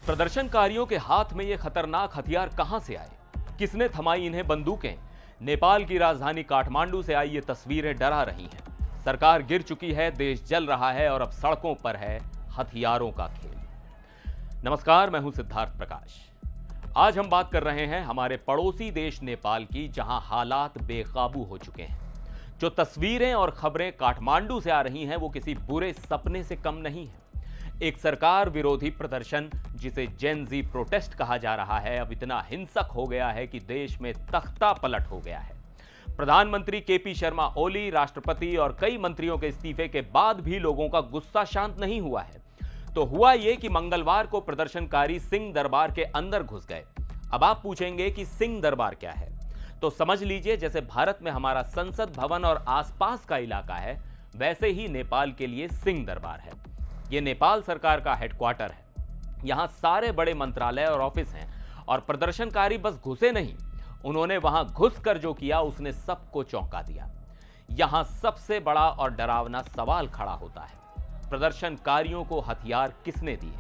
प्रदर्शनकारियों के हाथ में ये खतरनाक हथियार कहां से आए? किसने थमाई इन्हें बंदूकें? नेपाल की राजधानी काठमांडू से आई ये तस्वीरें डरा रही हैं। सरकार गिर चुकी है, देश जल रहा है और अब सड़कों पर है हथियारों का खेल। नमस्कार, मैं हूं सिद्धार्थ प्रकाश। आज हम बात कर रहे हैं हमारे पड़ोसी देश नेपाल की, जहां हालात बेकाबू हो चुके हैं। जो तस्वीरें और खबरें काठमांडू से आ रही हैं वो किसी बुरे सपने से कम नहीं है। एक सरकार विरोधी प्रदर्शन, जिसे जेन जी प्रोटेस्ट कहा जा रहा है, अब इतना हिंसक हो गया है कि देश में तख्ता पलट हो गया है। प्रधानमंत्री केपी शर्मा ओली, राष्ट्रपति और कई मंत्रियों के इस्तीफे के बाद भी लोगों का गुस्सा शांत नहीं हुआ है। तो हुआ यह कि मंगलवार को प्रदर्शनकारी सिंह दरबार के अंदर घुस गए। अब आप पूछेंगे कि सिंह दरबार क्या है, तो समझ लीजिए जैसे भारत में हमारा संसद भवन और आसपास का इलाका है, वैसे ही नेपाल के लिए सिंह दरबार है। यह नेपाल सरकार का हेडक्वार्टर है। यहां सारे बड़े मंत्रालय और ऑफिस हैं और प्रदर्शनकारी बस घुसे नहीं, उन्होंने वहां घुसकर जो किया उसने सबको चौंका दिया। यहां सबसे बड़ा और डरावना सवाल खड़ा होता है, प्रदर्शनकारियों को हथियार किसने दिए?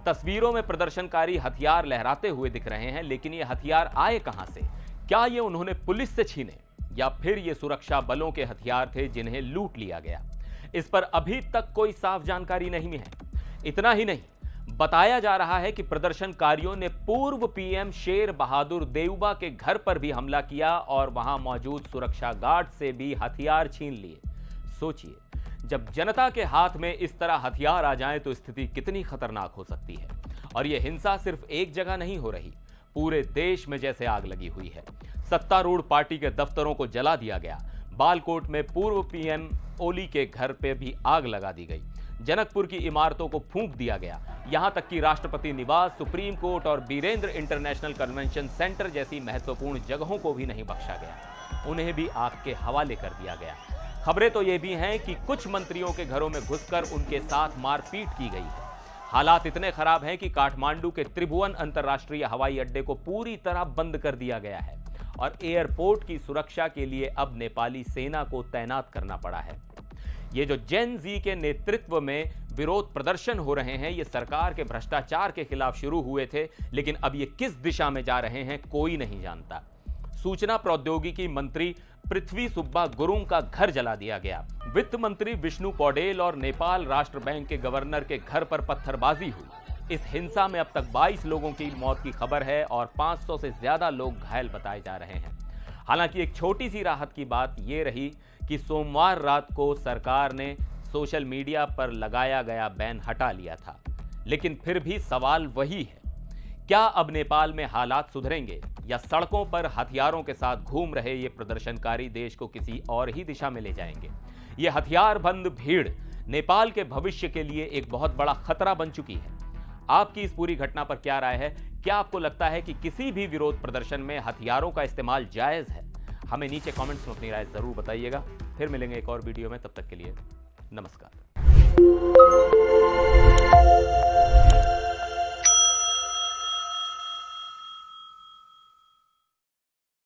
तस्वीरों में प्रदर्शनकारी हथियार लहराते हुए दिख रहे हैं, लेकिन ये हथियार आए कहां से? क्या ये उन्होंने पुलिस से छीने या फिर ये सुरक्षा बलों के हथियार थे जिन्हें लूट लिया गया? इस पर अभी तक कोई साफ जानकारी नहीं है। इतना ही नहीं, बताया जा रहा है कि प्रदर्शनकारियों ने पूर्व पीएम शेर बहादुर देउबा के घर पर भी हमला किया और वहां मौजूद सुरक्षा गार्ड से भी हथियार छीन लिए। सोचिए, जब जनता के हाथ में इस तरह हथियार आ जाएं तो स्थिति कितनी खतरनाक हो सकती है। और यह हिंसा सिर्फ एक जगह नहीं हो रही, पूरे देश में जैसे आग लगी हुई है। सत्तारूढ़ पार्टी के दफ्तरों को जला दिया गया। बालकोट में पूर्व पीएम ओली के घर पे भी आग लगा दी गई। जनकपुर की इमारतों को फूंक दिया गया। यहां तक कि राष्ट्रपति निवास, सुप्रीम कोर्ट और बीरेंद्र इंटरनेशनल कन्वेंशन सेंटर जैसी महत्वपूर्ण जगहों को भी नहीं बख्शा गया, उन्हें भी आग के हवाले कर दिया गया। खबरें तो ये भी हैं कि कुछ मंत्रियों के घरों में घुसकर उनके साथ मारपीट की गई है। हालात इतने खराब हैं कि काठमांडू के त्रिभुवन अंतर्राष्ट्रीय हवाई अड्डे को पूरी तरह बंद कर दिया गया है और एयरपोर्ट की सुरक्षा के लिए अब नेपाली सेना को तैनात करना पड़ा है। ये जो जेन जी के नेतृत्व में विरोध प्रदर्शन हो रहे हैं, ये सरकार के भ्रष्टाचार के खिलाफ शुरू हुए थे, लेकिन अब ये किस दिशा में जा रहे हैं कोई नहीं जानता। सूचना प्रौद्योगिकी मंत्री पृथ्वी सुब्बा गुरुंग का घर जला दिया गया। वित्त मंत्री विष्णु पौडेल और नेपाल राष्ट्र बैंक के गवर्नर के घर पर पत्थरबाजी हुई। इस हिंसा में अब तक 22 लोगों की मौत की खबर है और 500 से ज्यादा लोग घायल बताए जा रहे हैं। हालांकि एक छोटी सी राहत की बात यह रही कि सोमवार रात को सरकार ने सोशल मीडिया पर लगाया गया बैन हटा लिया था, लेकिन फिर भी सवाल वही है, क्या अब नेपाल में हालात सुधरेंगे या सड़कों पर हथियारों के साथ घूम रहे ये प्रदर्शनकारी देश को किसी और ही दिशा में ले जाएंगे? ये हथियारबंद भीड़ नेपाल के भविष्य के लिए एक बहुत बड़ा खतरा बन चुकी है। आपकी इस पूरी घटना पर क्या राय है? क्या आपको लगता है कि किसी भी विरोध प्रदर्शन में हथियारों का इस्तेमाल जायज है? हमें नीचे कमेंट्स में अपनी राय जरूर बताइएगा। फिर मिलेंगे एक और वीडियो में, तब तक के लिए नमस्कार।